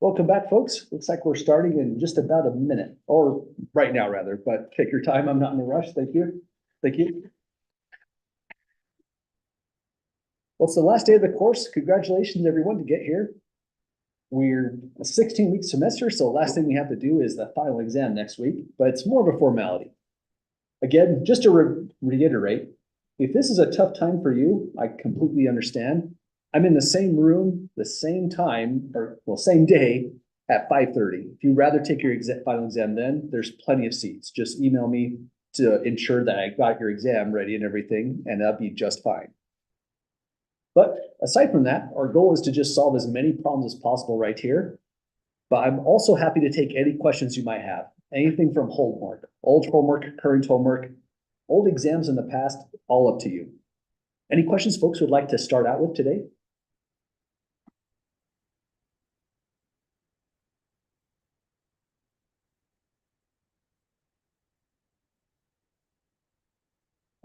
Welcome back, folks. Looks like we're starting in just about a minute, or right now rather, but take your time. I'm not in a rush. Thank you. Thank you. Well, it's the last day of the course. Congratulations, everyone, to get here. We're a 16-week semester, so the last thing we have to do is the final exam next week, but it's more of a formality. Again, just to reiterate, if this is a tough time for you, I completely understand. I'm in the same room, the same time, or well, same day at 5:30. If you'd rather take your final exam then, there's plenty of seats. Just email me to ensure that I got your exam ready and everything, and that'll be just fine. But aside from that, our goal is to just solve as many problems as possible right here. But I'm also happy to take any questions you might have. Anything from homework, old homework, current homework, old exams in the past, all up to you. Any questions folks would like to start out with today?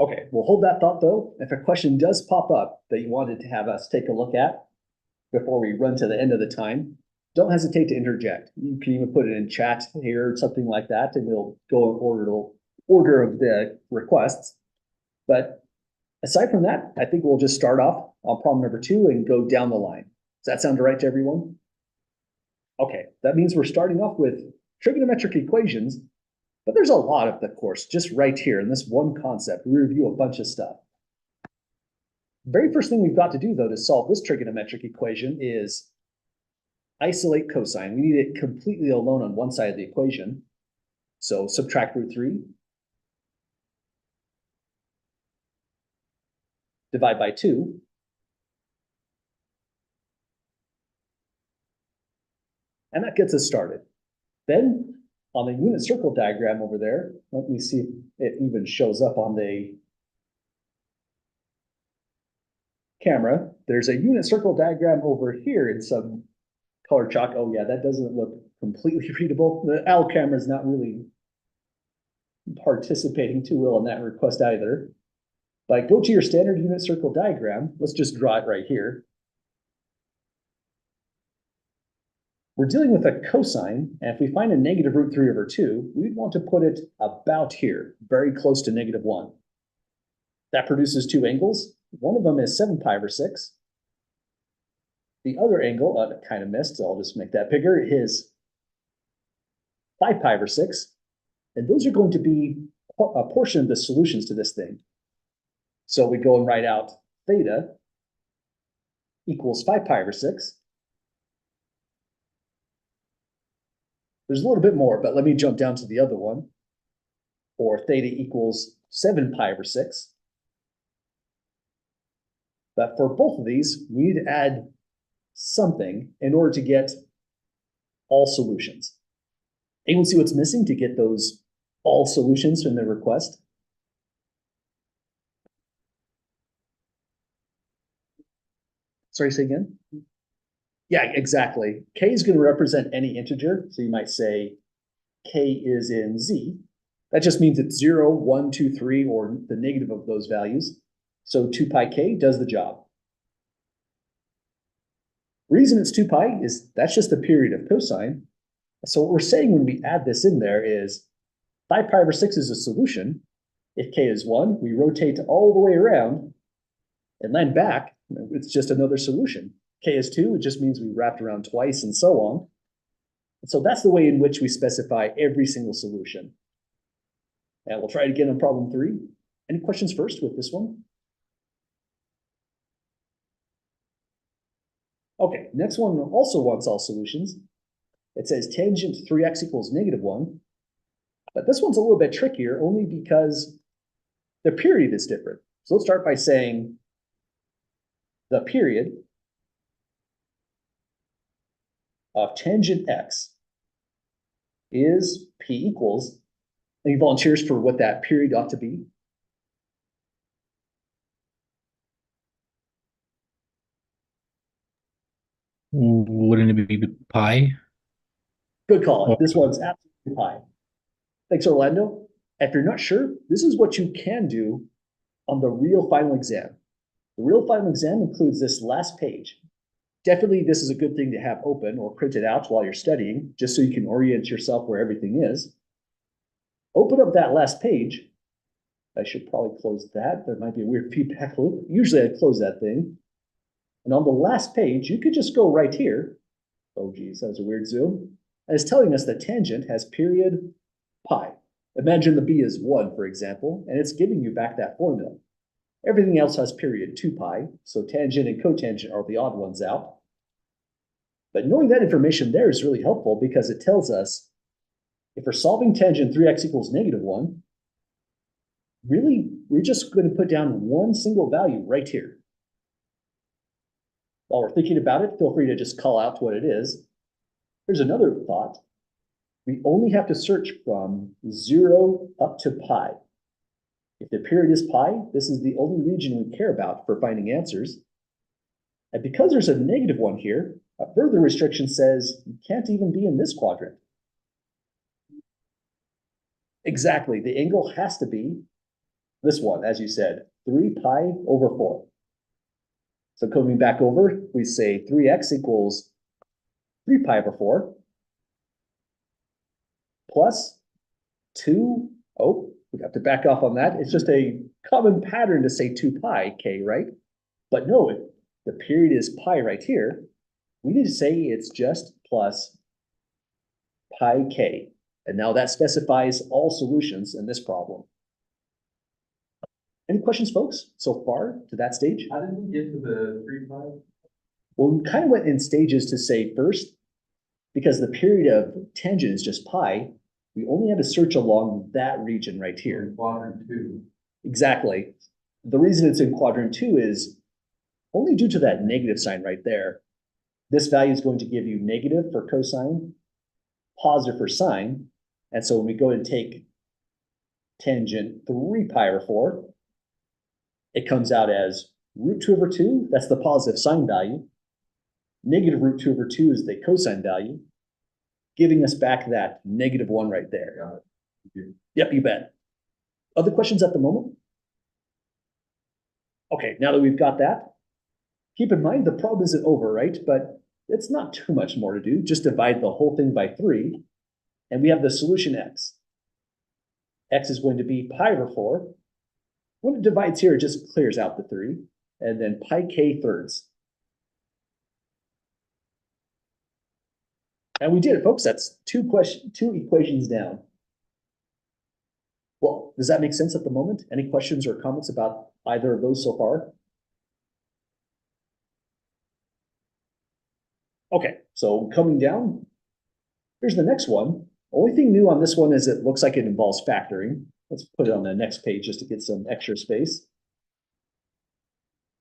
Okay, we'll hold that thought though. If a question does pop up that you wanted to have us take a look at before we run to the end of the time, don't hesitate to interject. You can even put it in chat here or something like that, and we'll go in order of the requests. But aside from that, I think we'll just start off on problem number 2 and go down the line. Does that sound right to everyone? Okay, that means we're starting off with trigonometric equations, but there's a lot of the course just right here in this one concept. We review a bunch of stuff. Very first thing we've got to do though to solve this trigonometric equation is isolate cosine. We need it completely alone on one side of the equation. So subtract root 3. Divide by 2. And that gets us started. Then on the unit circle diagram over there, let me see if it even shows up on the camera. There's a unit circle diagram over here in some color chalk. Oh yeah, that doesn't look completely readable. The OWL camera is not really participating too well in that request either. But go to your standard unit circle diagram. Let's just draw it right here. We're dealing with a cosine, and if we find a negative root 3 over 2, we'd want to put it about here, very close to negative 1. That produces two angles. One of them is 7 pi over 6. The other angle, I kind of missed, so I'll just make that bigger, is 5 pi over 6. And those are going to be a portion of the solutions to this thing. So we go and write out theta equals 5 pi over 6. There's a little bit more, but let me jump down to the other one. Or theta equals 7 pi over 6. But for both of these, we need to add something in order to get all solutions. Anyone see what's missing to get those all solutions from the request? Sorry, say again? Yeah, exactly. K is going to represent any integer. So you might say K is in Z. That just means it's 0, 1, 2, 3, or the negative of those values. So 2 pi K does the job. Reason it's 2 pi is that's just the period of cosine. So what we're saying when we add this in there is 5 pi over 6 is a solution. If K is 1, we rotate all the way around and land back. It's just another solution. K is 2, it just means we wrapped around twice and so on. And so that's the way in which we specify every single solution. And we'll try it again on problem 3. Any questions first with this one? Okay, next one also wants all solutions. It says tangent 3x equals negative 1. But this one's a little bit trickier only because the period is different. So let's start by saying the period of tangent x is p equals. Any volunteers for what that period ought to be? Wouldn't it be pi? Good call. Or This one's absolutely pi. Thanks, Orlando. If you're not sure, this is what you can do on the real final exam. The real final exam includes this last page. Definitely, this is a good thing to have open or printed out while you're studying, just so you can orient yourself where everything is. Open up that last page. I should probably close that. There might be a weird feedback loop. Usually I close that thing. And on the last page, you could just go right here. Oh geez, that was a weird zoom. And it's telling us that tangent has period pi. Imagine the b is 1, for example, and it's giving you back that formula. Everything else has period 2 pi, so tangent and cotangent are the odd ones out. But knowing that information there is really helpful because it tells us if we're solving tangent 3x equals -1, really, we're just going to put down one single value right here. While we're thinking about it, feel free to just call out what it is. Here's another thought. We only have to search from 0 up to pi. If the period is pi, this is the only region we care about for finding answers. And because there's a -1 here, a further restriction says you can't even be in this quadrant. Exactly, the angle has to be this one, as you said, 3 pi over 4. So coming back over, we say 3x equals 3 pi over 4 plus 2. Oh, we have to back off on that. It's just a common pattern to say 2 pi k, right? But no, if the period is pi right here, we need to say it's just plus pi k. And now that specifies all solutions in this problem. Any questions, folks, so far to that stage? How did we get to the 3 pi? Well, we kind of went in stages to say first, because the period of tangent is just pi, we only had to search along that region right here. Quadrant 2. Exactly. The reason it's in quadrant 2 is only due to that negative sign right there. This value is going to give you negative for cosine, positive for sine. And so when we go and take tangent 3 pi over 4, it comes out as root 2 over 2, that's the positive sine value. Negative root 2 over 2 is the cosine value, giving us back that -1 right there. Got it. Yep, you bet. Other questions at the moment? Okay, now that we've got that, keep in mind the problem isn't over, right? But it's not too much more to do. Just divide the whole thing by 3, and we have the solution x. X is going to be pi over 4. When it divides here, it just clears out the 3, and then pi k thirds. And we did it, folks. That's two equations down. Well, does that make sense at the moment? Any questions or comments about either of those so far? Okay, so coming down, here's the next one. Only thing new on this one is it looks like it involves factoring. Let's put it on the next page just to get some extra space.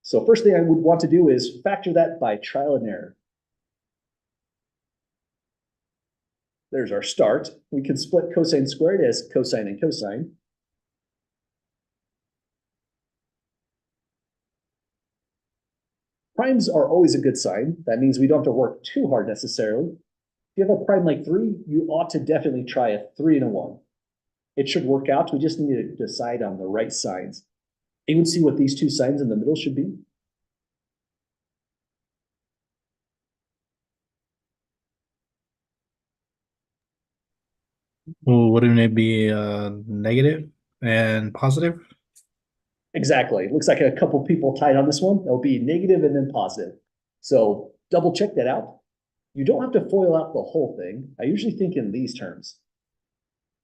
So first thing I would want to do is factor that by trial and error. There's our start. We can split cosine squared as cosine and cosine. Primes are always a good sign. That means we don't have to work too hard necessarily. If you have a prime like 3, you ought to definitely try a 3 and a 1. It should work out. We just need to decide on the right signs. Anyone see what these two signs in the middle should be? Well, wouldn't it be negative and positive? Exactly. It looks like a couple people tied on this one. It'll be negative and then positive. So double check that out. You don't have to FOIL out the whole thing. I usually think in these terms.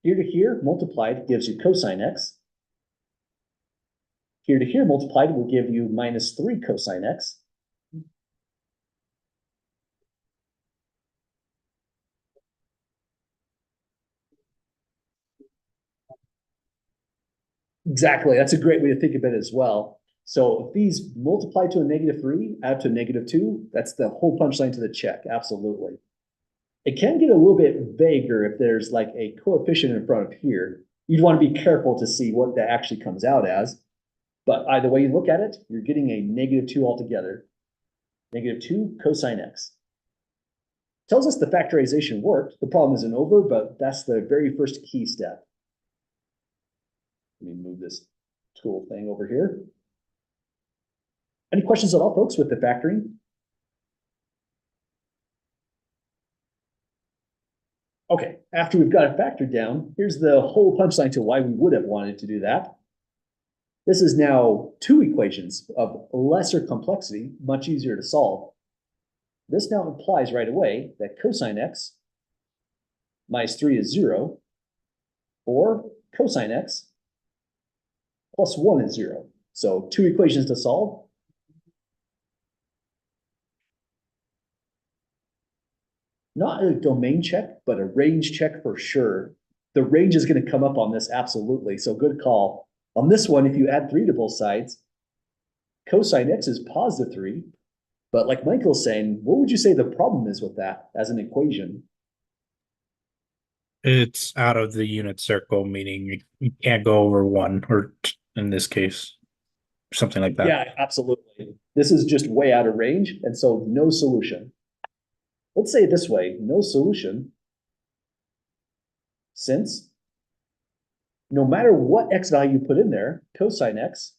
Here to here multiplied gives you cosine x. Here to here multiplied will give you -3 cosine x. Exactly. That's a great way to think of it as well. So if these multiply to a -3, add to a -2, that's the whole punchline to the check. Absolutely. It can get a little bit vaguer if there's like a coefficient in front of here. You'd want to be careful to see what that actually comes out as. But either way you look at it, you're getting a -2 altogether. -2 cosine x. Tells us the factorization worked. The problem isn't over, but that's the very first key step. Let me move this tool thing over here. Any questions at all, folks, with the factoring? Okay, after we've got it factored down, here's the whole punchline to why we would have wanted to do that. This is now two equations of lesser complexity, much easier to solve. This now implies right away that cosine x minus 3 is 0, or cosine x plus 1 is 0. So two equations to solve. Not a domain check, but a range check for sure. The range is going to come up on this absolutely, so good call. On this one, if you add 3 to both sides, cosine x is positive 3. But like Michael's saying, what would you say the problem is with that as an equation? It's out of the unit circle, meaning you can't go over 1, or in this case, something like that. Yeah, absolutely. This is just way out of range, and so no solution. Let's say it this way, no solution, since no matter what x value you put in there, cosine x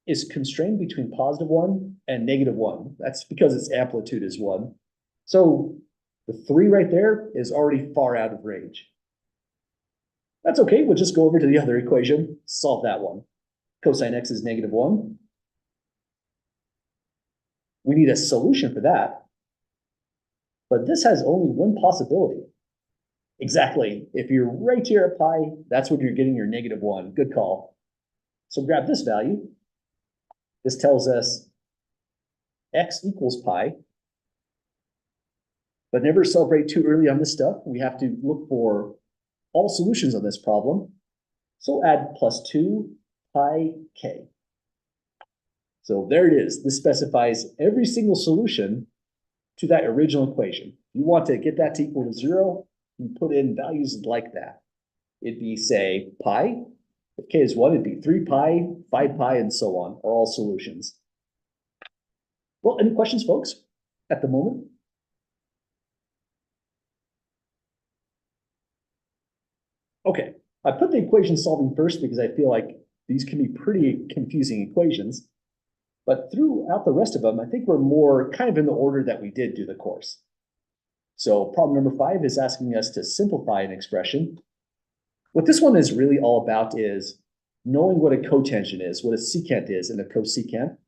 is constrained between positive 1 and negative 1. That's because its amplitude is 1. So the 3 right there is already far out of range. That's okay, we'll just go over to the other equation, solve that one. Cosine x is negative 1. We need a solution for that. But this has only one possibility. Exactly, if you're right here at pi, that's when you're getting your negative 1. Good call. So grab this value. This tells us x equals pi. But never celebrate too early on this stuff. We have to look for all solutions on this problem. So add plus 2 pi k. So there it is. This specifies every single solution to that original equation. You want to get that to equal to 0, you put in values like that. It'd be, say, pi. If k is 1, it'd be 3 pi, 5 pi, and so on, are all solutions. Well, any questions, folks, at the moment? Okay, I put the equation solving first because I feel like these can be pretty confusing equations. But throughout the rest of them, I think we're more kind of in the order that we did do the course. So problem number 5 is asking us to simplify an expression. What this one is really all about is knowing what a cotangent is, what a secant is, and a cosecant.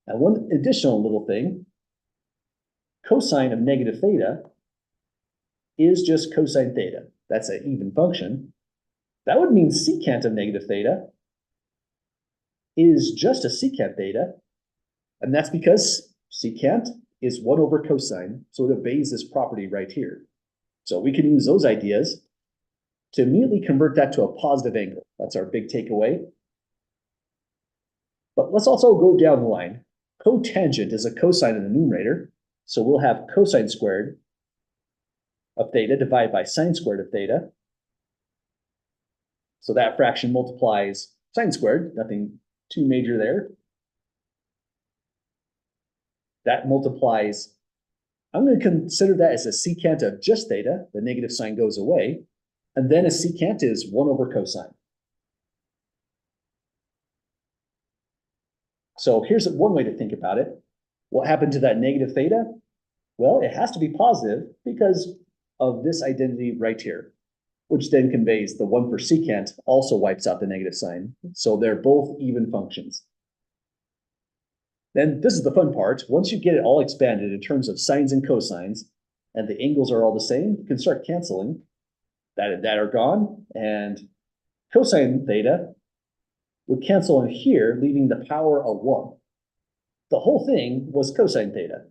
And one additional little thing, cosine of negative theta is just cosine theta. That's an even function. That would mean secant of negative theta is just a secant theta. And that's because secant is 1 over cosine, so it obeys this property right here. So we can use those ideas to immediately convert that to a positive angle. That's our big takeaway. But let's also go down the line. Cotangent is a cosine in the numerator, so we'll have cosine squared of theta divided by sine squared of theta. So that fraction multiplies sine squared, nothing too major there. That multiplies, I'm going to consider that as a secant of just theta, the negative sign goes away, and then a secant is 1 over cosine. So here's one way to think about it. What happened to that negative theta? Well, it has to be positive because of this identity right here, which then conveys the 1 for secant also wipes out the negative sign. So they're both even functions. Then this is the fun part. Once you get it all expanded in terms of sines and cosines, and the angles are all the same, you can start canceling. That are gone, and cosine theta would cancel in here, leaving the power of 1. The whole thing was cosine theta.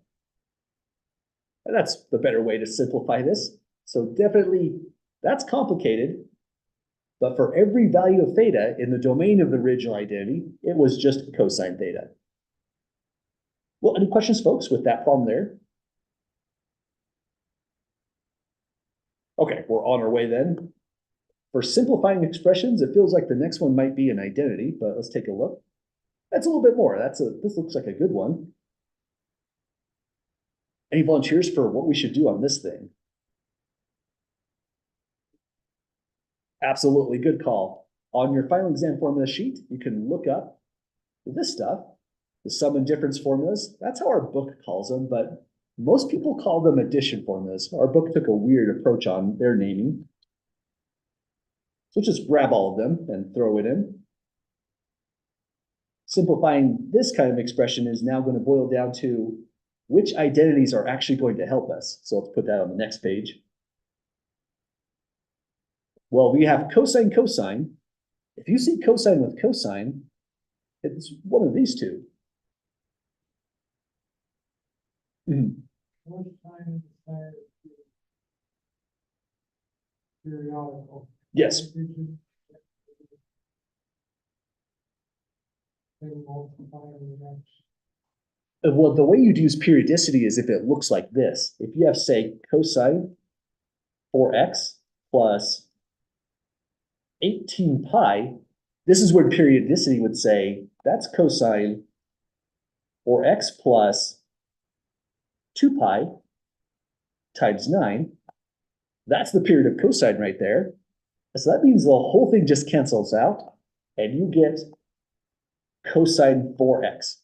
And that's the better way to simplify this. So definitely, that's complicated. But for every value of theta in the domain of the original identity, it was just cosine theta. Well, any questions, folks, with that problem there? Okay, we're on our way then. For simplifying expressions, it feels like the next one might be an identity, but let's take a look. That's a little bit more. This looks like a good one. Any volunteers for what we should do on this thing? Absolutely, good call. On your final exam formula sheet, you can look up this stuff, the sum and difference formulas. That's how our book calls them, but Most people call them addition formulas. Our book took a weird approach on their naming. So just grab all of them and throw it in. Simplifying this kind of expression is now going to boil down to which identities are actually going to help us. So let's put that on the next page. Well, we have cosine, cosine. If you see cosine with cosine, it's one of these two. Periodical. Yes. Well, the way you'd use periodicity is if it looks like this. If you have, say, cosine 4x plus 18 pi, this is where periodicity would say that's cosine 4x plus 2 pi times 9. That's the period of cosine right there. So that means the whole thing just cancels out and you get cosine 4x.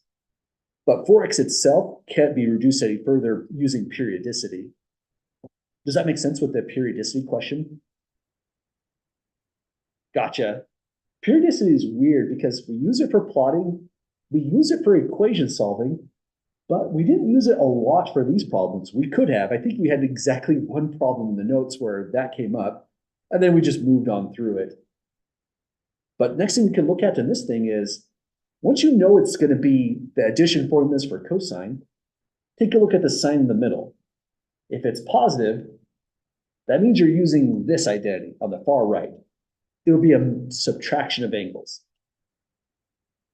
But 4x itself can't be reduced any further using periodicity. Does that make sense with the periodicity question? Gotcha. Periodicity is weird because we use it for plotting, we use it for equation solving, but we didn't use it a lot for these problems. We could have. I think we had exactly one problem in the notes where that came up, and then we just moved on through it. But next thing we can look at in this thing is, once you know it's going to be the addition formulas for cosine, take a look at the sign in the middle. If it's positive, that means you're using this identity on the far right. It'll be a subtraction of angles.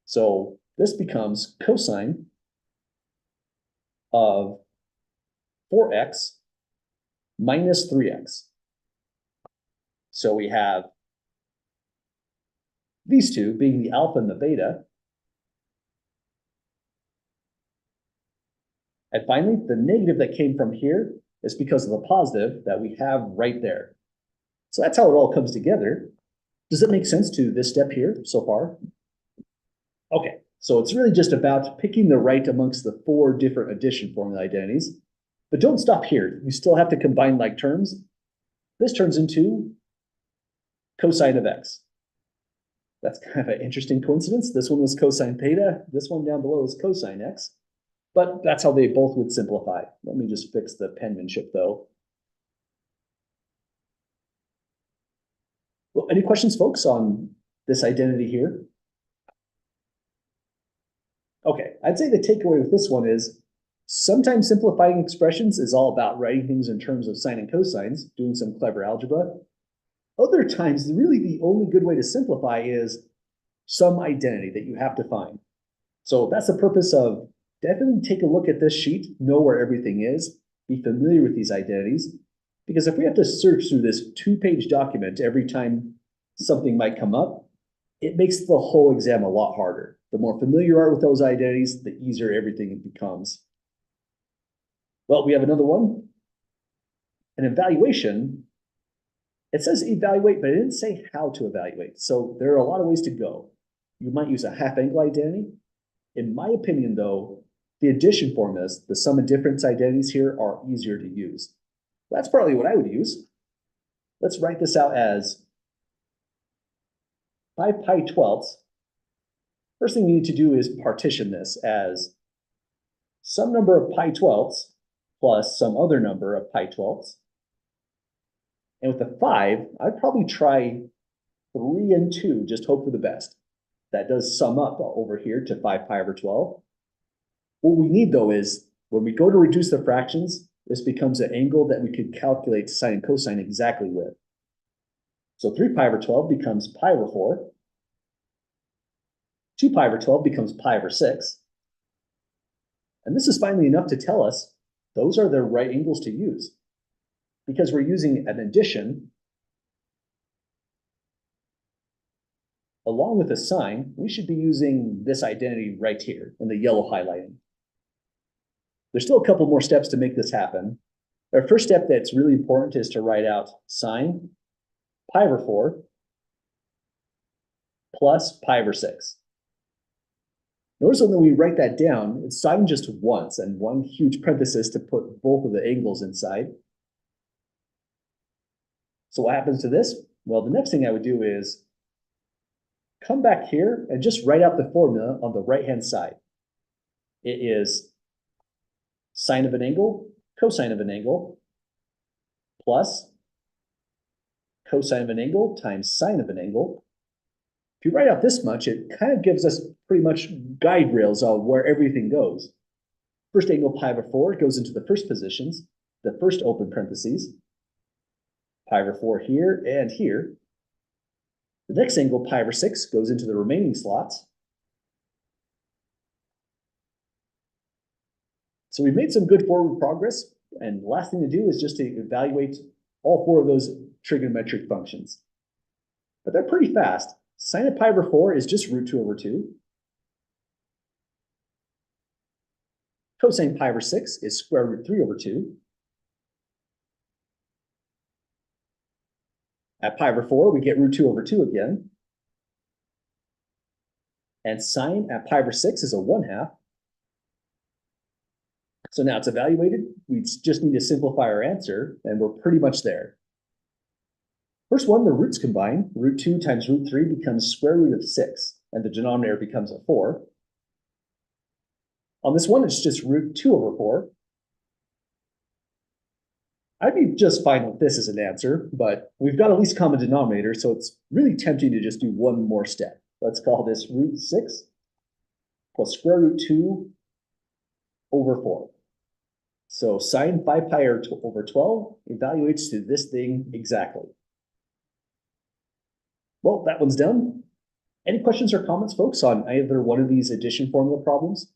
So this becomes cosine of 4x minus 3x. So we have these two being the alpha and the beta. And finally, the negative that came from here is because of the positive that we have right there. So that's how it all comes together. Does it make sense to this step here so far? Okay, so it's really just about picking the right amongst the 4 different addition formula identities. But don't stop here. You still have to combine like terms. This turns into cosine of x. That's kind of an interesting coincidence. This one was cosine theta. This one down below is cosine x. But that's how they both would simplify. Let me just fix the penmanship though. Well, any questions, folks, on this identity here? Okay, I'd say the takeaway with this one is sometimes simplifying expressions is all about writing things in terms of sine and cosines, doing some clever algebra. Other times, really the only good way to simplify is some identity that you have to find. So that's the purpose of definitely take a look at this sheet, know where everything is, be familiar with these identities, because if we have to search through this 2-page document every time something might come up, it makes the whole exam a lot harder. The more familiar you are with those identities, the easier everything becomes. Well, we have another one. An evaluation. It says evaluate, but it didn't say how to evaluate. So there are a lot of ways to go. You might use a half-angle identity. In my opinion, though, the addition formulas, the sum and difference identities here are easier to use. That's probably what I would use. Let's write this out as 5 pi 12ths. First thing we need to do is partition this as some number of pi 12ths plus some other number of pi 12ths. And with the 5, I'd probably try 3 and 2, just hope for the best. That does sum up over here to 5 pi over 12. What we need though is when we go to reduce the fractions, this becomes an angle that we could calculate sine and cosine exactly with. So 3 pi over 12 becomes pi over 4. 2 pi over 12 becomes pi over 6. And this is finally enough to tell us those are the right angles to use. Because we're using an addition along with a sign, we should be using this identity right here in the yellow highlighting. There's still a couple more steps to make this happen. Our first step that's really important is to write out sine pi over 4 plus pi over 6. Notice when we write that down, it's signed just once and one huge parenthesis to put both of the angles inside. So what happens to this? Well, the next thing I would do is come back here and just write out the formula on the right-hand side. It is sine of an angle, cosine of an angle, plus cosine of an angle times sine of an angle. If you write out this much, it kind of gives us pretty much guide rails on where everything goes. First angle pi over 4 goes into the first positions, the first open parentheses. Pi over 4 here and here. The next angle, pi over 6, goes into the remaining slots. So we've made some good forward progress, and the last thing to do is just to evaluate all 4 of those trigonometric functions. But they're pretty fast. Sine of pi over 4 is just root 2 over 2. Cosine pi over 6 is square root 3 over 2. At pi over 4, we get root 2 over 2 again. And sine at pi over 6 is a 1/2. So now it's evaluated. We just need to simplify our answer, and we're pretty much there. First one, the roots combine. Root 2 times root 3 becomes square root of 6, and the denominator becomes a 4. On this one, it's just root 2 over 4. I'd be just fine with this as an answer, but we've got a least common denominator, so it's really tempting to just do one more step. Let's call this root 6 plus square root 2 over 4. So sine 5 pi over 12 evaluates to this thing exactly. Well, that one's done. Any questions or comments, folks, on either one of these addition formula problems?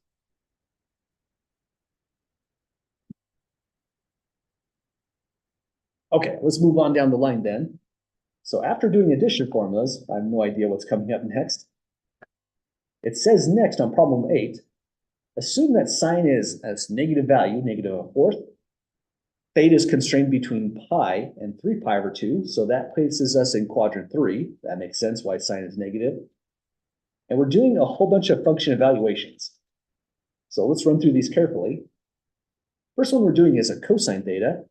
Okay, let's move on down the line then. So after doing addition formulas, I have no idea what's coming up next. It says next on problem 8, assume that sine is as negative value, -1/4. Theta is constrained between pi and 3 pi over 2, so that places us in quadrant 3. That makes sense why sine is negative. And we're doing a whole bunch of function evaluations. So let's run through these carefully. First one we're doing is a cosine theta.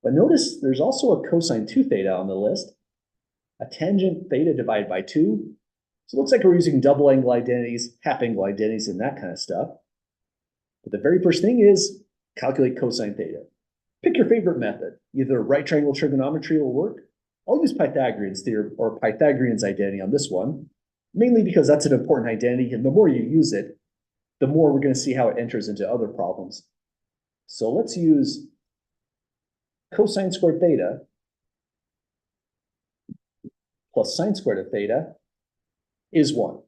But notice there's also a cosine 2 theta on the list, a tangent theta divided by 2. So it looks like we're using double angle identities, half angle identities, and that kind of stuff. But the very first thing is calculate cosine theta. Pick your favorite method. Either right triangle trigonometry will work. I'll use Pythagorean's theorem or Pythagorean's identity on this one, mainly because that's an important identity, and the more you use it, the more we're going to see how it enters into other problems. So let's use cosine squared theta plus sine squared of theta is 1.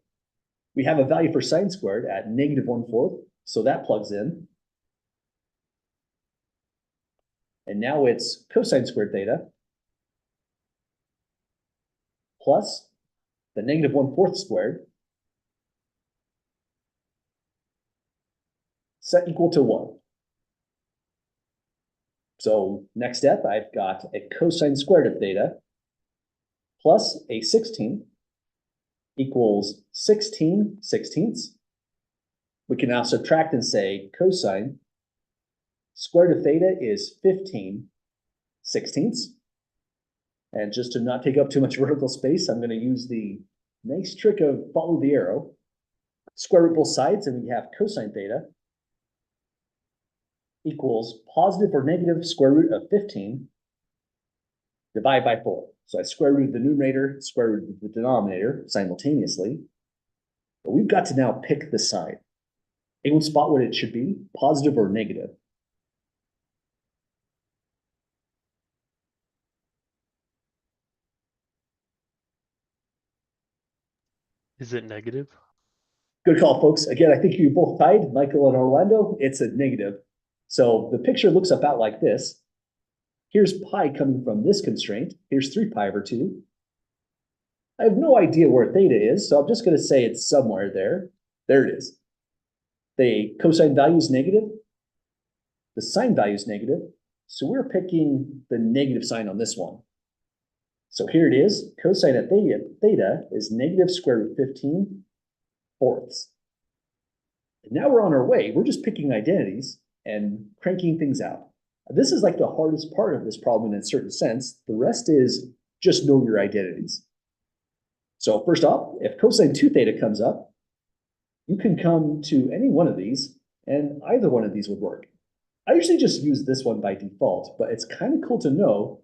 We have a value for sine squared at -1/4, so that plugs in. And now it's cosine squared theta plus the -1/4 squared set equal to 1. So next step, I've got a cosine squared of theta plus a 16 equals 16/16. We can now subtract and say cosine squared of theta is 15/16. And just to not take up too much vertical space, I'm going to use the nice trick of follow the arrow. Square root both sides, and we have cosine theta equals positive or negative square root of 15 divided by 4. So I square root the numerator, square root the denominator simultaneously. But we've got to now pick the side. Anyone spot what it should be? Positive or negative? Is it negative? Good call, folks. Again, I think you both tied, Michael and Orlando. It's a negative. So the picture looks about like this. Here's pi coming from this constraint. Here's 3 pi over 2. I have no idea where theta is, so I'm just going to say it's somewhere there. There it is. The cosine value is negative. The sine value is negative. So we're picking the negative sign on this one. So here it is. Cosine of theta is negative square root 15/4. And now we're on our way. We're just picking identities and cranking things out. This is like the hardest part of this problem in a certain sense. The rest is just know your identities. So first off, if cosine 2 theta comes up, you can come to any one of these and either one of these would work. I usually just use this one by default, but it's kind of cool to know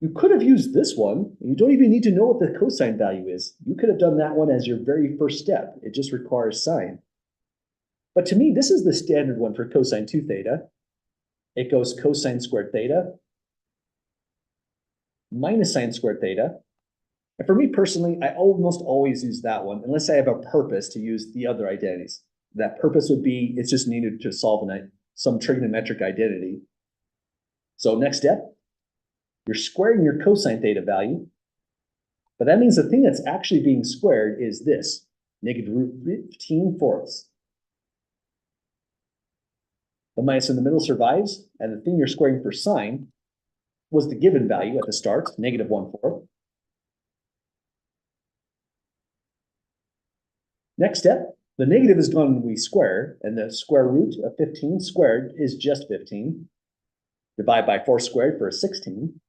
you could have used this one. You don't even need to know what the cosine value is. You could have done that one as your very first step. It just requires sine. But to me, this is the standard one for cosine 2 theta. It goes cosine squared theta minus sine squared theta. And for me personally, I almost always use that one, unless I have a purpose to use the other identities. That purpose would be, it's just needed to solve some trigonometric identity. So next step, you're squaring your cosine theta value. But that means the thing that's actually being squared is this, negative root 15/4. The minus in the middle survives, and the thing you're squaring for sine was the given value at the start, negative 1/4. Next step, the negative is gone when we square, and the square root of 15 squared is just 15. Divide by 4 squared for a 16.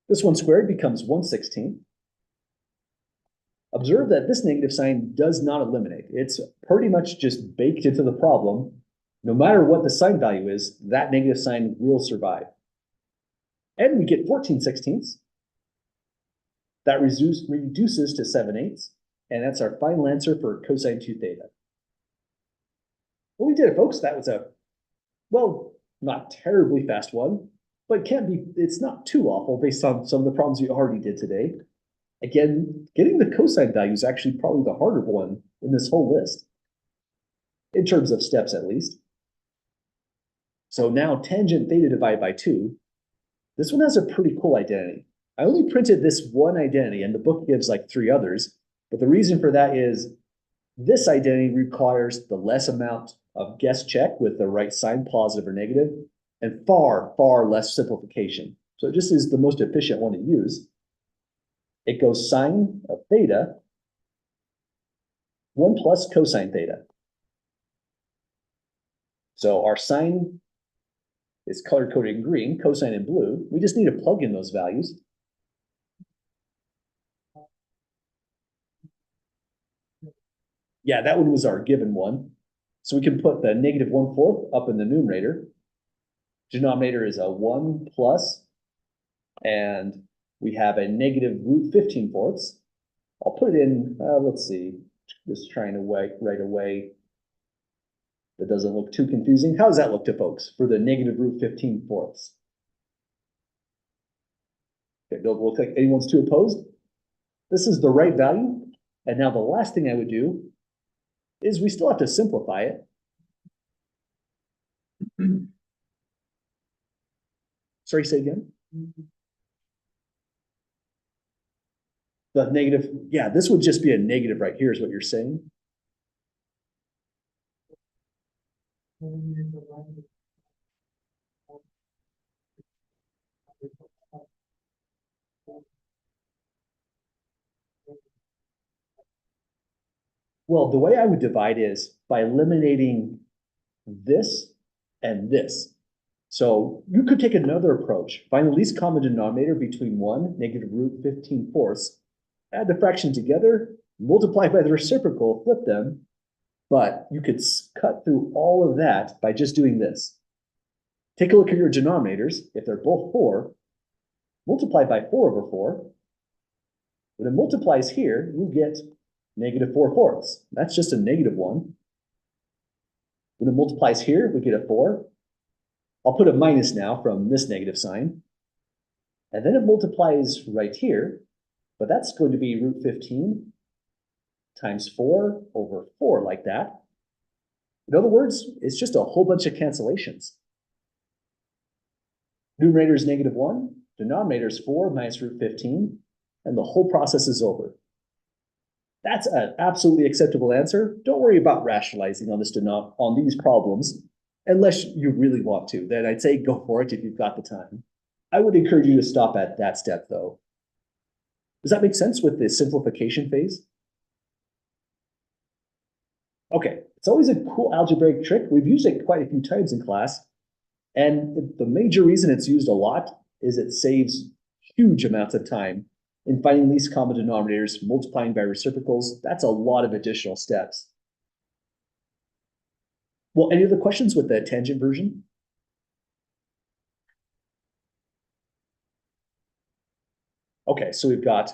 This one squared becomes 1/16. Observe that this negative sign does not eliminate. It's pretty much just baked into the problem. No matter what the sign value is, that negative sign will survive. And we get 14/16. That reduces to 7/8. And that's our final answer for cosine 2 theta. Well, we did it, folks. That was well, not terribly fast one, but it's not too awful based on some of the problems we already did today. Again, getting the cosine value is actually probably the harder one in this whole list, in terms of steps at least. So now tangent theta divided by 2. This one has a pretty cool identity. I only printed this one identity, and the book gives like 3 others. But the reason for that is this identity requires the less amount of guess check with the right sign, positive or negative, and far, far less simplification. So it just is the most efficient one to use. It goes sine of theta, 1 plus cosine theta. So our sine is color-coded in green, cosine in blue. We just need to plug in those values. Yeah, that one was our given one. So we can put the negative 1/4 up in the numerator. Denominator is a 1 plus, and we have a negative root 15/4. I'll put it in, let's see, just trying to write away. That doesn't look too confusing. How does that look to folks for the negative root 15/4? Okay, don't look like anyone's too opposed. This is the right value. And now the last thing I would do is we still have to simplify it. Sorry, say again? The negative, yeah, this would just be a negative right here is what you're saying. Well, the way I would divide is by eliminating this and this. So you could take another approach, find the least common denominator between 1, negative root 15/4, add the fraction together, multiply by the reciprocal, flip them, but you could cut through all of that by just doing this. Take a look at your denominators. If they're both 4, multiply by 4/4. When it multiplies here, you get negative 4/4. That's just a negative one. When it multiplies here, we get a 4. I'll put a minus now from this negative sign. And then it multiplies right here, but that's going to be root 15 times 4 over 4 like that. In other words, it's just a whole bunch of cancellations. Numerator is negative 1, denominator is 4 minus root 15, and the whole process is over. That's an absolutely acceptable answer. Don't worry about rationalizing on these problems, unless you really want to. Then I'd say go for it if you've got the time. I would encourage you to stop at that step though. Does that make sense with the simplification phase? Okay, It's always a cool algebraic trick. We've used it quite a few times in class. And the major reason it's used a lot is it saves huge amounts of time in finding least common denominators, multiplying by reciprocals. That's a lot of additional steps. Well, any other questions with the tangent version? Okay, so we've got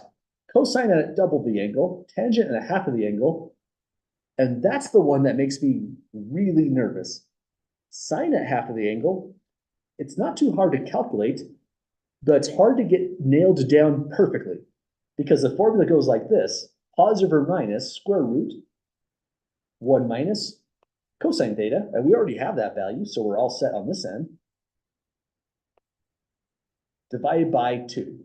cosine at double the angle, tangent at half of the angle, and that's the one that makes me really nervous. Sine at half of the angle, it's not too hard to calculate, but it's hard to get nailed down perfectly because the formula goes like this: positive or minus square root 1 minus cosine theta, and we already have that value, so we're all set on this end, divided by 2.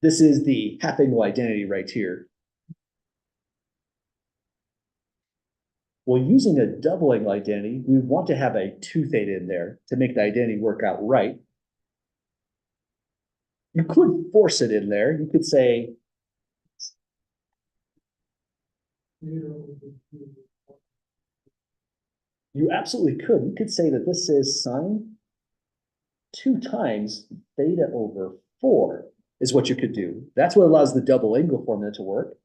This is the half angle identity right here. Well, using a double angle identity, we want to have a 2 theta in there to make the identity work out right. You could force it in there. You could say, you absolutely could. You could say that this is sine 2 times theta over 4 is what you could do. That's what allows the double angle formula to work.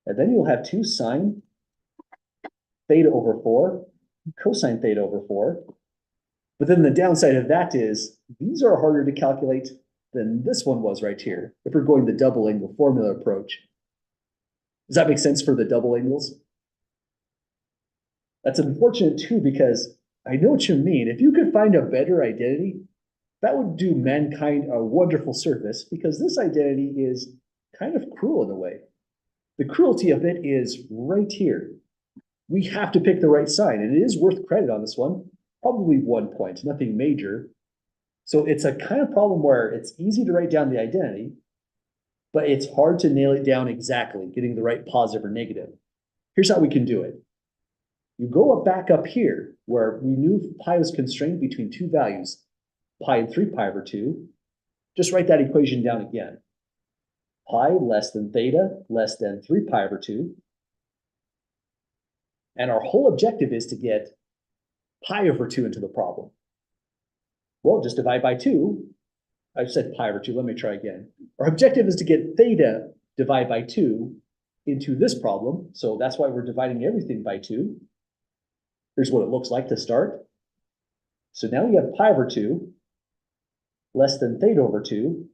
And then you'll have 2 sine theta over 4, cosine theta over 4. But then the downside of that is these are harder to calculate than this one was right here, if we're going the double angle formula approach. Does that make sense for the double angles? That's unfortunate too, because I know what you mean. If you could find a better identity, that would do mankind a wonderful service, because this identity is kind of cruel in a way. The cruelty of it is right here. We have to pick the right sign, and it is worth credit on this one. Probably 1 point, nothing major. So it's a kind of problem where it's easy to write down the identity, but it's hard to nail it down exactly, getting the right positive or negative. Here's how we can do it. You go back up here where we knew pi was constrained between 2 values, pi and 3 pi over 2. Just write that equation down again. Pi less than theta less than 3 pi over 2. And our whole objective is to get pi over 2 into the problem. Well, just divide by 2. I said pi over 2. Let me try again. Our objective is to get theta divided by 2 into this problem. So that's why we're dividing everything by 2. Here's what it looks like to start. So now we have pi over 2 less than theta over 2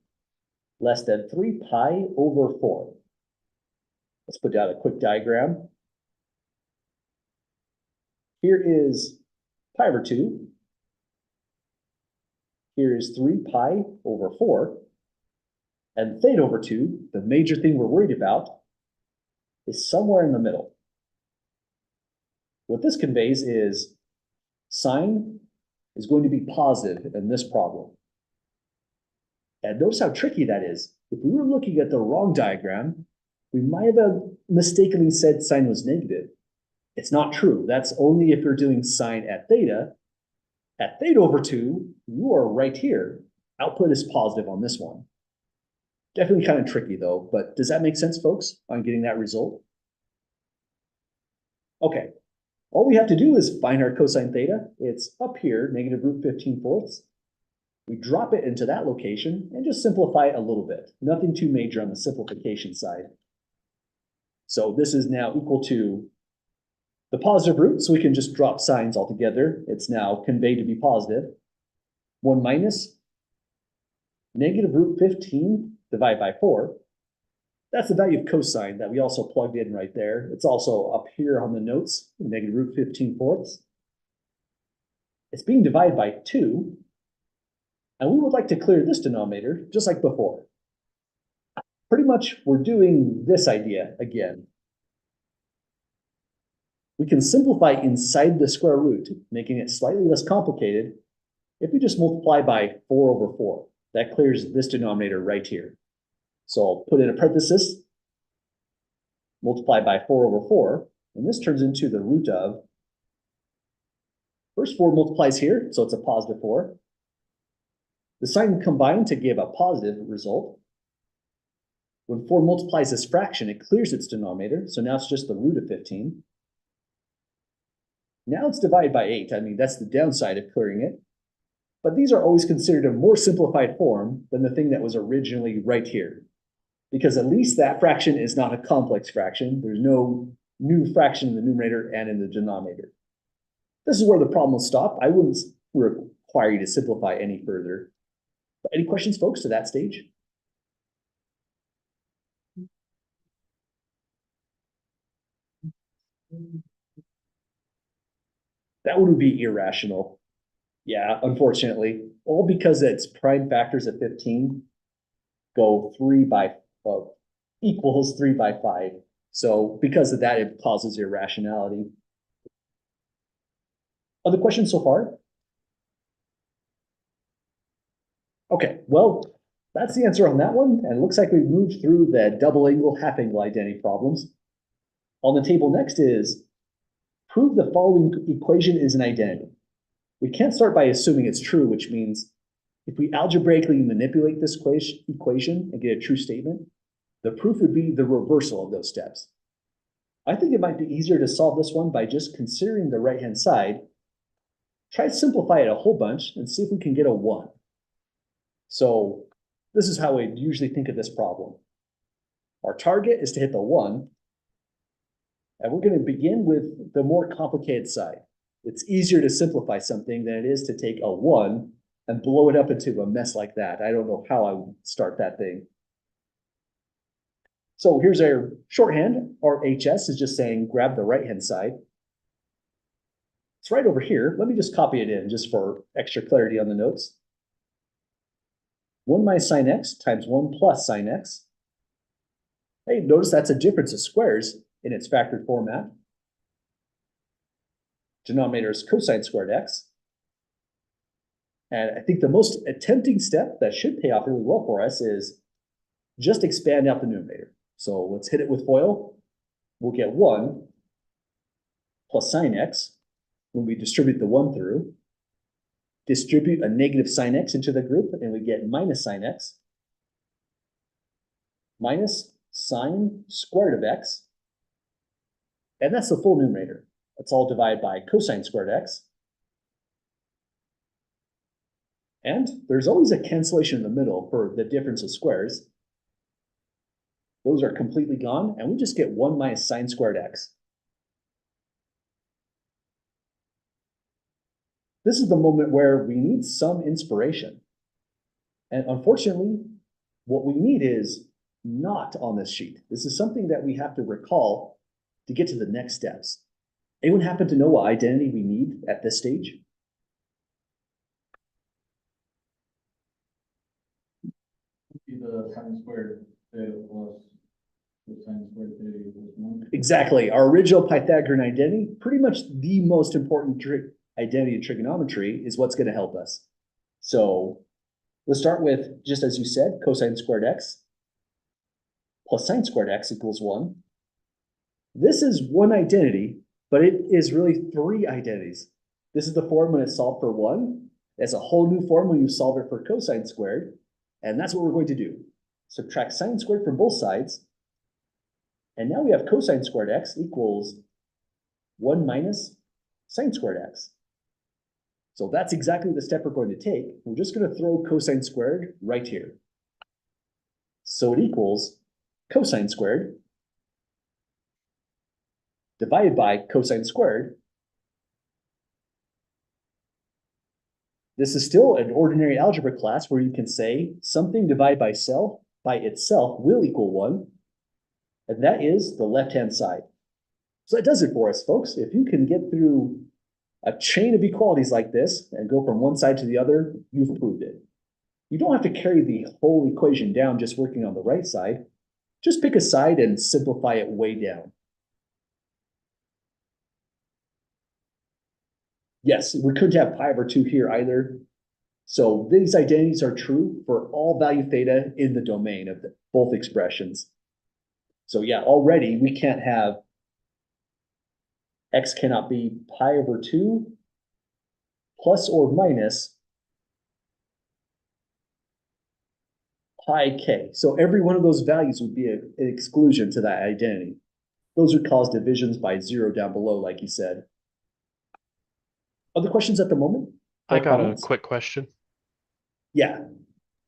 less than 3 pi over 4. Let's put down a quick diagram. Here is pi over 2. Here is 3 pi over 4. And theta over 2, the major thing we're worried about, is somewhere in the middle. What this conveys is sine is going to be positive in this problem. And notice how tricky that is. If we were looking at the wrong diagram, we might have mistakenly said sine was negative. It's not true. That's only if you're doing sine at theta. At theta over 2, you are right here. Output is positive on this one. Definitely kind of tricky though, but does that make sense, folks, on getting that result? Okay, all we have to do is find our cosine theta. It's up here, negative root 15/4. We drop it into that location and just simplify it a little bit. Nothing too major on the simplification side. So this is now equal to the positive root, so we can just drop signs altogether. It's now conveyed to be positive. 1 minus negative root 15 divided by 4. That's the value of cosine that we also plugged in right there. It's also up here on the notes, negative root 15/4. It's being divided by 2. And we would like to clear this denominator just like before. Pretty much we're doing this idea again. We can simplify inside the square root, making it slightly less complicated if we just multiply by 4 over 4. That clears this denominator right here. So I'll put in a parenthesis, multiply by 4 over 4, and this turns into the root of, first 4 multiplies here, so it's a positive 4. The sign combined to give a positive result. When 4 multiplies this fraction, it clears its denominator, so now it's just the root of 15. Now it's divided by 8. I mean, that's the downside of clearing it. But these are always considered a more simplified form than the thing that was originally right here. Because at least that fraction is not a complex fraction. There's no new fraction in the numerator and in the denominator. This is where the problem will stop. I wouldn't require you to simplify any further. But any questions, folks, to that stage? That would be irrational. Yeah, unfortunately, all because its prime factors of 15 go equals 3 by 5. So because of that, it causes irrationality. Other questions so far? Okay, well, that's the answer on that one. And it looks like we've moved through the double angle, half angle identity problems. On the table next is prove the following equation is an identity. We can't start by assuming it's true, which means if we algebraically manipulate this equation and get a true statement, the proof would be the reversal of those steps. I think it might be easier to solve this one by just considering the right-hand side. Try to simplify it a whole bunch and see if we can get a 1. So this is how we usually think of this problem. Our target is to hit the 1. And we're going to begin with the more complicated side. It's easier to simplify something than it is to take a 1 and blow it up into a mess like that. I don't know how I would start that thing. So here's our shorthand. Our HS is just saying grab the right-hand side. It's right over here. Let me just copy it in just for extra clarity on the notes. 1 minus sine x times 1 plus sine x. Hey, notice that's a difference of squares in its factored format. Denominator is cosine squared x. And I think the most tempting step that should pay off really well for us is just expand out the numerator. So let's hit it with FOIL. We'll get 1 plus sine x when we distribute the 1 through. Distribute a negative sine x into the group, and we get minus sine x minus sine squared of x. And that's the full numerator. That's all divided by cosine squared x. And there's always a cancellation in the middle for the difference of squares. Those are completely gone, and we just get 1 minus sine squared x. This is the moment where we need some inspiration. And unfortunately, what we need is not on this sheet. This is something that we have to recall to get to the next steps. Anyone happen to know what identity we need at this stage? The sine squared theta plus the sine squared theta equals 1. Exactly. Our original Pythagorean identity, pretty much the most important identity in trigonometry, is what's going to help us. So let's start with, just as you said, cosine squared x plus sine squared x equals 1. This is one identity, but it is really 3 identities. This is the form when it's solved for 1. It's a whole new form when you solve it for cosine squared. And that's what we're going to do. Subtract sine squared from both sides. And now we have cosine squared x equals 1 minus sine squared x. So that's exactly the step we're going to take. We're just going to throw cosine squared right here. So it equals cosine squared divided by cosine squared. This is still an ordinary algebra class where you can say something divided by itself will equal 1. And that is the left-hand side. So that does it for us, folks. If you can get through a chain of equalities like this and go from one side to the other, you've proved it. You don't have to carry the whole equation down just working on the right side. Just pick a side and simplify it way down. Yes, we couldn't have pi over 2 here either. So these identities are true for all value theta in the domain of both expressions. So yeah, already we can't have x cannot be pi over 2 plus or minus pi k. So every one of those values would be an exclusion to that identity. Those would cause divisions by 0 down below, like you said. Other questions at the moment? I Or got a comments? quick question. Yeah,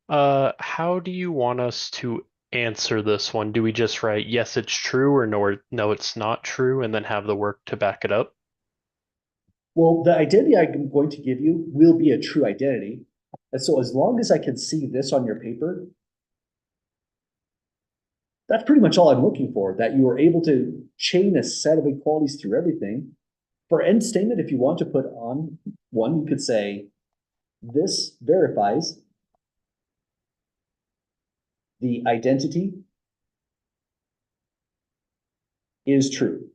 How do you want us to answer this one? Do we just write yes, it's true, or no, it's not true, and then have the work to back it up? well, the identity I'm going to give you will be a true identity. And so as long as I can see this on your paper, that's pretty much all I'm looking for, that you are able to chain a set of equalities through everything. For end statement, if you want to put on one, you could say, this verifies the identity is true.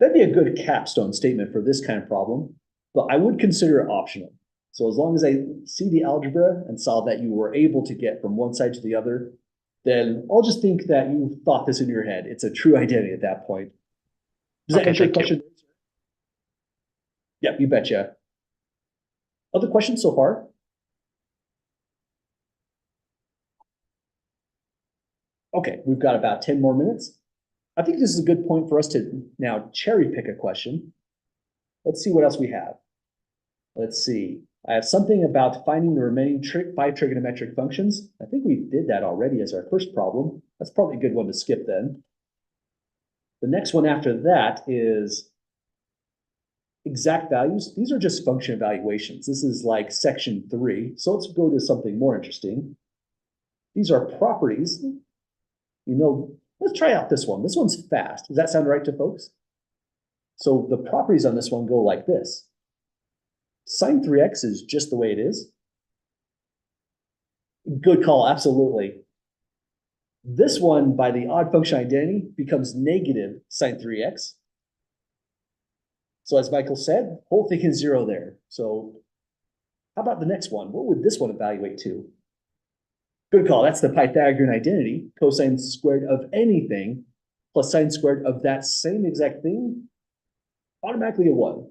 That'd be a good capstone statement for this kind of problem, but I would consider it optional. So as long as I see the algebra and saw that you were able to get from one side to the other, then I'll just think that you thought this in your head. It's a true identity at that point. Does that Okay, answer your thank you. question? Yeah, you betcha. Other questions so far? Okay, we've got about 10 more minutes. I think this is a good point for us to now cherry pick a question. Let's see what else we have. Let's see. I have something about finding the remaining 5 trigonometric functions. I think we did that already as our first problem. That's probably a good one to skip then. The next one after that is exact values. These are just function evaluations. This is like section 3. So let's go to something more interesting. These are properties. You know, let's try out this one. This one's fast. Does that sound right to folks? So the properties on this one go like this. Sine 3x is just the way it is. Good call, absolutely. This one, by the odd function identity, becomes negative sine 3x. So as Michael said, whole thing is 0 there. So how about the next one? What would this one evaluate to? Good call, that's the Pythagorean identity. Cosine squared of anything plus sine squared of that same exact thing, automatically a 1.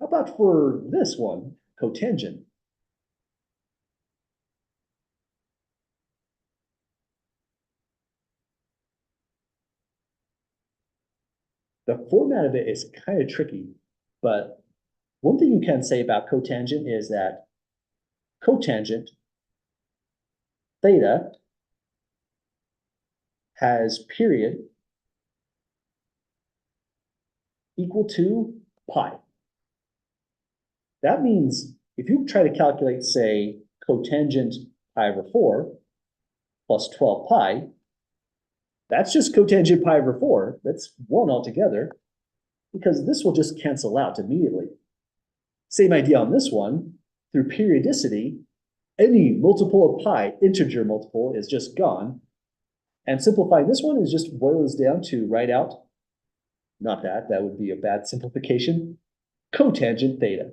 How about for this one, cotangent? The format of it is kind of tricky, but one thing you can say about cotangent is that cotangent theta has period equal to pi. That means if you try to calculate, say, cotangent pi over 4 plus 12 pi, that's just cotangent pi over 4. That's 1 altogether, because this will just cancel out immediately. Same idea on this one. Through periodicity, any multiple of pi, integer multiple, is just gone. And simplifying this one is just boils down to write out, not that would be a bad simplification, cotangent theta.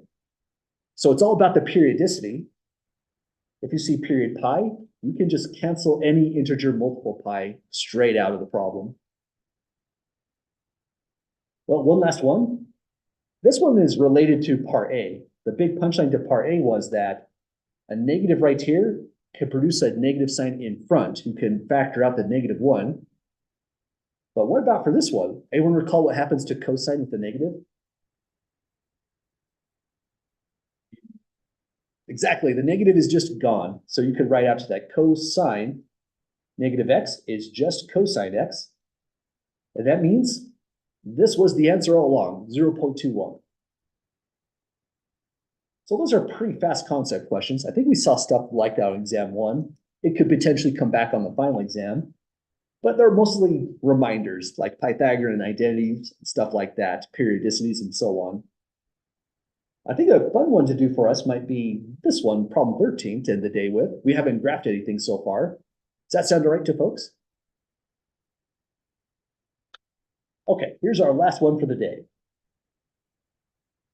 So it's all about the periodicity. If you see period pi, you can just cancel any integer multiple pi straight out of the problem. Well, one last one. This one is related to part A. The big punchline to part A was that a negative right here can produce a negative sign in front. You can factor out the -1. But what about for this one? Anyone recall what happens to cosine with the negative? Exactly, the negative is just gone. So you could write out to that cosine negative x is just cosine x. And that means this was the answer all along, 0.21. So those are pretty fast concept questions. I think we saw stuff like that on exam 1. It could potentially come back on the final exam, but they're mostly reminders like Pythagorean identities, stuff like that, periodicities, and so on. I think a fun one to do for us might be this one, problem 13, to end the day with. We haven't graphed anything so far. Does that sound all right to folks? Okay, here's our last one for the day.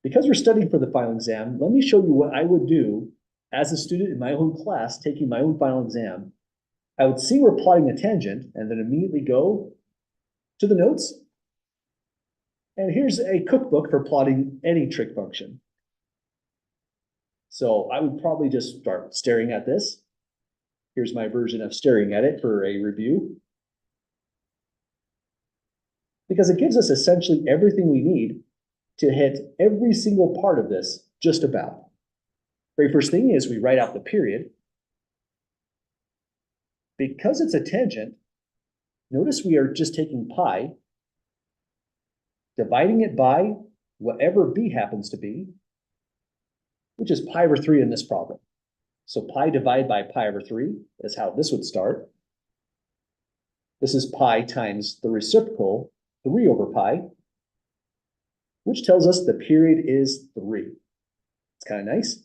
Because we're studying for the final exam, let me show you what I would do as a student in my own class taking my own final exam. I would see we're plotting a tangent and then immediately go to the notes. And here's a cookbook for plotting any trig function. So I would probably just start staring at this. Here's my version of staring at it for a review. Because it gives us essentially everything we need to hit every single part of this, just about. Very first thing is we write out the period. Because it's a tangent, notice we are just taking pi, dividing it by whatever b happens to be, which is pi over 3 in this problem. So pi divided by pi over 3 is how this would start. This is pi times the reciprocal, 3 over pi, which tells us the period is 3. It's kind of nice.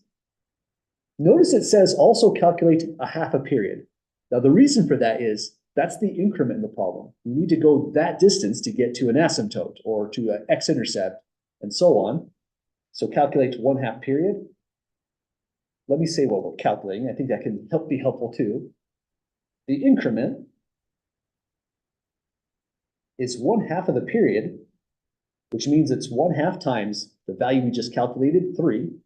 Notice it says also calculate a half a period. Now the reason for that is that's the increment in the problem. You need to go that distance to get to an asymptote or to an x-intercept and so on. So calculate 1/2 period. Let me say what we're calculating. I think that can be helpful too. The increment is 1/2 of the period, which means it's 1/2 times the value we just calculated, 3.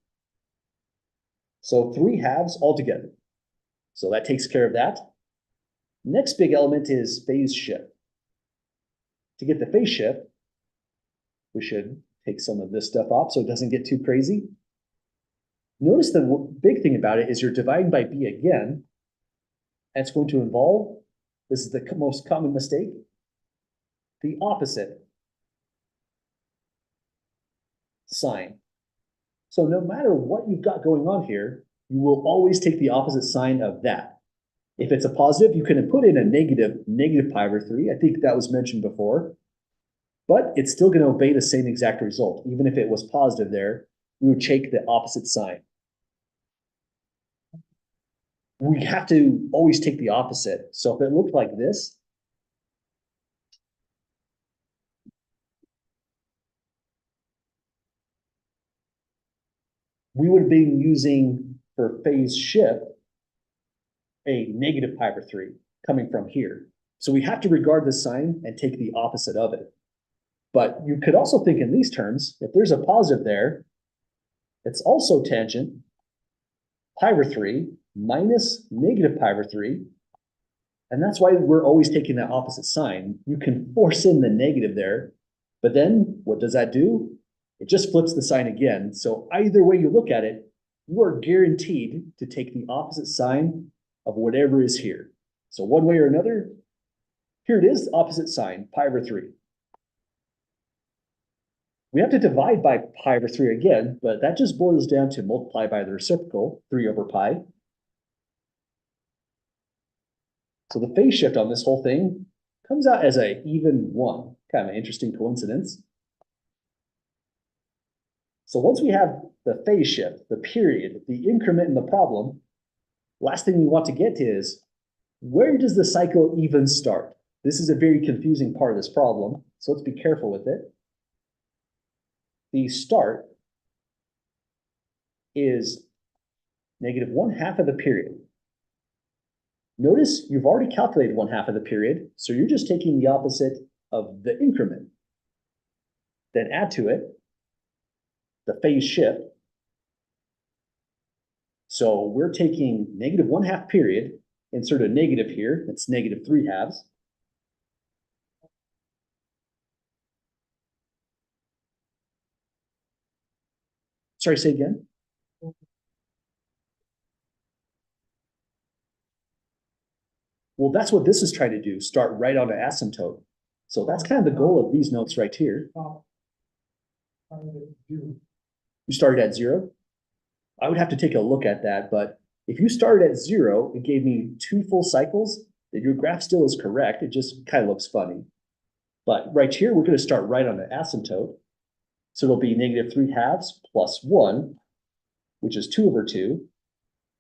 So 3 halves altogether. So that takes care of that. Next big element is phase shift. To get the phase shift, we should take some of this stuff off so it doesn't get too crazy. Notice the big thing about it is you're dividing by b again. And it's going to involve, this is the most common mistake, the opposite sign. So no matter what you've got going on here, you will always take the opposite sign of that. If it's a positive, you can put in a negative pi over 3. I think that was mentioned before. But it's still going to obey the same exact result. Even if it was positive there, we would take the opposite sign. We have to always take the opposite. So if it looked like this, we would have been using for phase shift a negative pi over 3 coming from here. So we have to regard the sign and take the opposite of it. But you could also think in these terms, if there's a positive there, it's also tangent pi over 3 minus negative pi over 3. And that's why we're always taking that opposite sign. You can force in the negative there, but then what does that do? It just flips the sign again. So either way you look at it, you are guaranteed to take the opposite sign of whatever is here. So one way or another, here it is, opposite sign, pi over 3. We have to divide by pi over 3 again, but that just boils down to multiply by the reciprocal, 3 over pi. So the phase shift on this whole thing comes out as an even 1. Kind of an interesting coincidence. So once we have the phase shift, the period, the increment in the problem, last thing we want to get to is, where does the cycle even start? This is a very confusing part of this problem, so let's be careful with it. The start is negative 1/2 of the period. Notice you've already calculated 1/2 of the period, so you're just taking the opposite of the increment. Then add to it the phase shift. So we're taking negative 1/2 period, insert a negative here, it's negative 3 halves. Sorry, say again. Well, that's what this is trying to do, start right on an asymptote. So that's kind of the goal of these notes right here. You started at 0? I would have to take a look at that, but if you started at 0 and gave me 2 full cycles, then your graph still is correct. It just kind of looks funny. But right here, we're going to start right on an asymptote. So it'll be negative 3 halves plus 1, which is 2 over 2,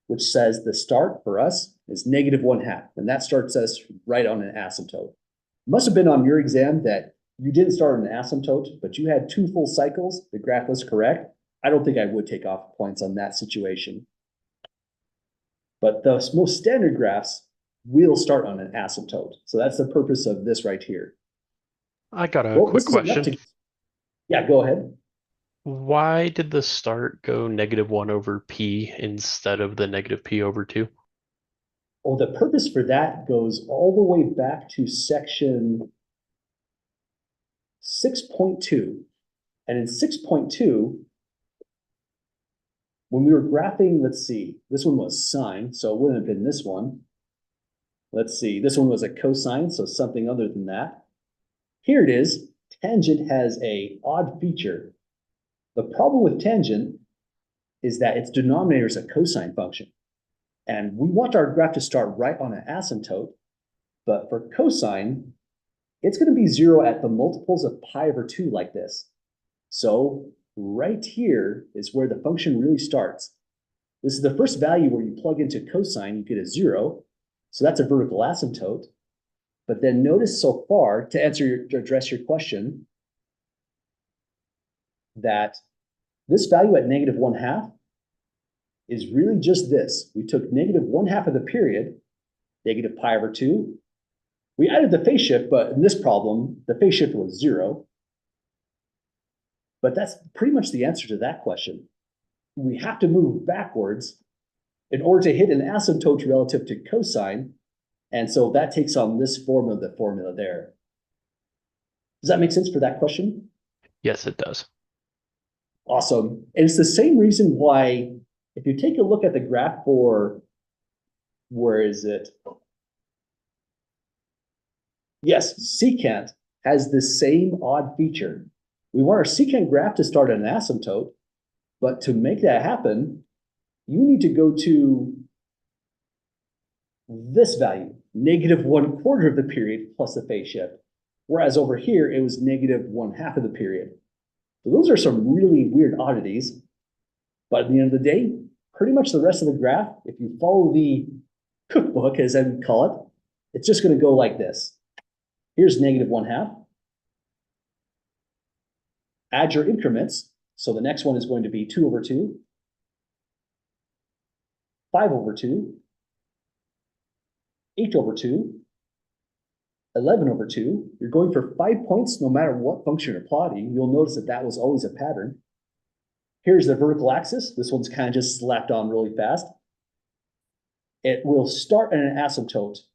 which says the start for us is negative 1/2. And that starts us right on an asymptote. Must have been on your exam that you didn't start on an asymptote, but you had 2 full cycles. The graph was correct. I don't think I would take off points on that situation. But the most standard graphs will start on an asymptote. So that's the purpose of this right here. I got a Well, quick this is enough question. to- Yeah, go ahead. Why did the start go negative 1 over p instead of the negative p over 2? Oh, the purpose for that goes all the way back to section 6.2. And in 6.2, when we were graphing, let's see, this one was sine, so it wouldn't have been this one. Let's see, this one was a cosine, so something other than that. Here it is, tangent has a odd feature. The problem with tangent is that its denominator is a cosine function. And we want our graph to start right on an asymptote, but for cosine, it's going to be 0 at the multiples of pi over 2 like this. So right here is where the function really starts. This is the first value where you plug into cosine, you get a 0. So that's a vertical asymptote. But then notice so far, to address your question, that this value at -1/2 is really just this. We took -1/2 of the period, negative pi over 2. We added the phase shift, but in this problem, the phase shift was 0. But that's pretty much the answer to that question. We have to move backwards in order to hit an asymptote relative to cosine. And so that takes on this formula, the formula there. Does that make sense for that question? Yes, it does. Awesome. And it's the same reason why, if you take a look at the graph for, where is it? Yes, secant has the same odd feature. We want our secant graph to start at an asymptote, but to make that happen, you need to go to this value, -1/4 of the period plus the phase shift. Whereas over here, it was -1/2 of the period. So those are some really weird oddities. But at the end of the day, pretty much the rest of the graph, if you follow the cookbook, as I would call it, it's just going to go like this. Here's -1/2. Add your increments. So the next one is going to be 2 over 2, 5 over 2, 8 over 2, 11 over 2. You're going for 5 points no matter what function you're plotting. You'll notice that that was always a pattern. Here's the vertical axis. This one's kind of just slapped on really fast. It will start at an asymptote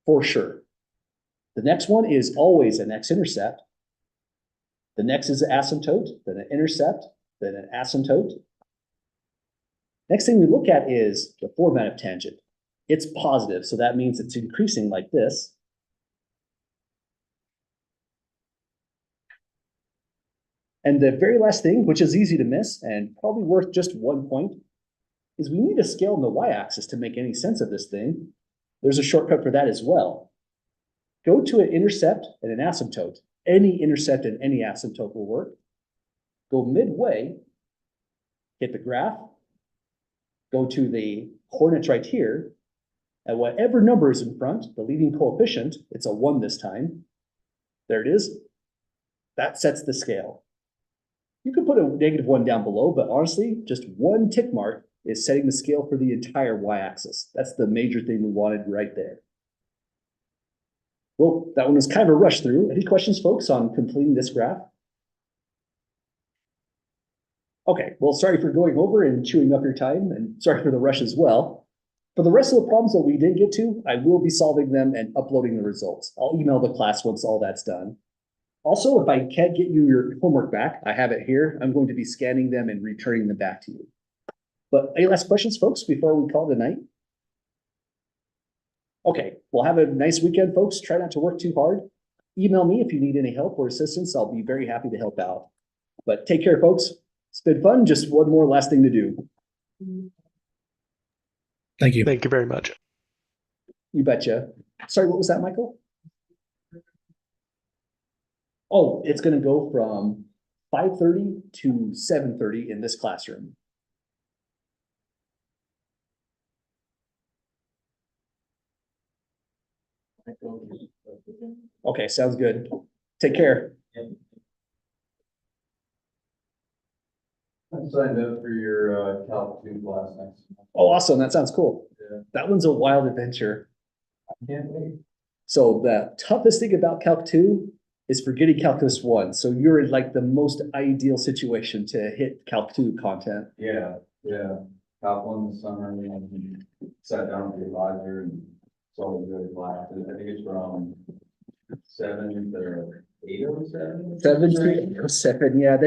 for sure. The next one is always an x-intercept. The next is an asymptote, then an intercept, then an asymptote. Next thing we look at is the format of tangent. It's positive, so that means it's increasing like this. And the very last thing, which is easy to miss and probably worth just 1 point, is we need a scale on the y-axis to make any sense of this thing. There's a shortcut for that as well. Go to an intercept and an asymptote. Any intercept and any asymptote will work. Go midway, hit the graph, go to the coordinates right here, and whatever number is in front, the leading coefficient, it's a 1 this time. There it is. That sets the scale. You could put a -1 down below, but honestly, just 1 tick mark is setting the scale for the entire y-axis. That's the major thing we wanted right there. Well, that one was kind of a rush through. Any questions, folks, on completing this graph? Okay, well, sorry for going over and chewing up your time, and sorry for the rush as well. For the rest of the problems that we did get to, I will be solving them and uploading the results. I'll email the class once all that's done. Also, if I can't get you your homework back, I have it here. I'm going to be scanning them and returning them back to you. But any last questions, folks, before we call it a night? Okay, well, have a nice weekend, folks. Try not to work too hard. Email me if you need any help or assistance. I'll be very happy to help out. But take care, folks. It's been fun. Just one more last thing to do. Thank you. Thank you very much. You betcha. Sorry, what was that, Michael? Oh, it's going to go from 5:30 to 7:30 in this classroom. Okay, sounds good. Take care. I signed up for your Calc 2 class next month. Oh, awesome. That sounds cool. Yeah. That one's a wild adventure. I can't wait. So the toughest thing about Calc 2 is forgetting Calculus 1. So you're in like the most ideal situation to hit Calc 2 content. Yeah, yeah. Calc 1 this summer, and sat down with the advisor and So really black, I think it's from 7 to 8:07. 1707, yeah,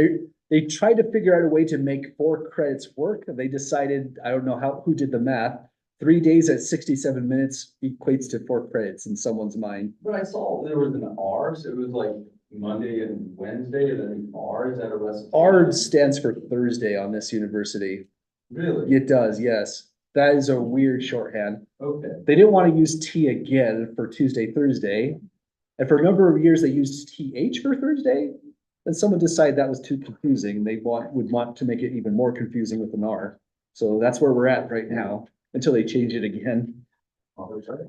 they tried to figure out a way to make 4 credits work. They decided, I don't know who did the math. 3 days at 67 minutes equates to 4 credits in someone's mind. But I saw there was an R, so it was like Monday and Wednesday, and then R, is that a recipe? R stands for Thursday on this university. Really? It does, yes. That is a weird shorthand. Okay. They didn't want to use T again for Tuesday, Thursday. And for a number of years, they used TH for Thursday. And someone decided that was too confusing. They would want to make it even more confusing with an R. So that's where we're at right now, until they change it again. Oh, that's right.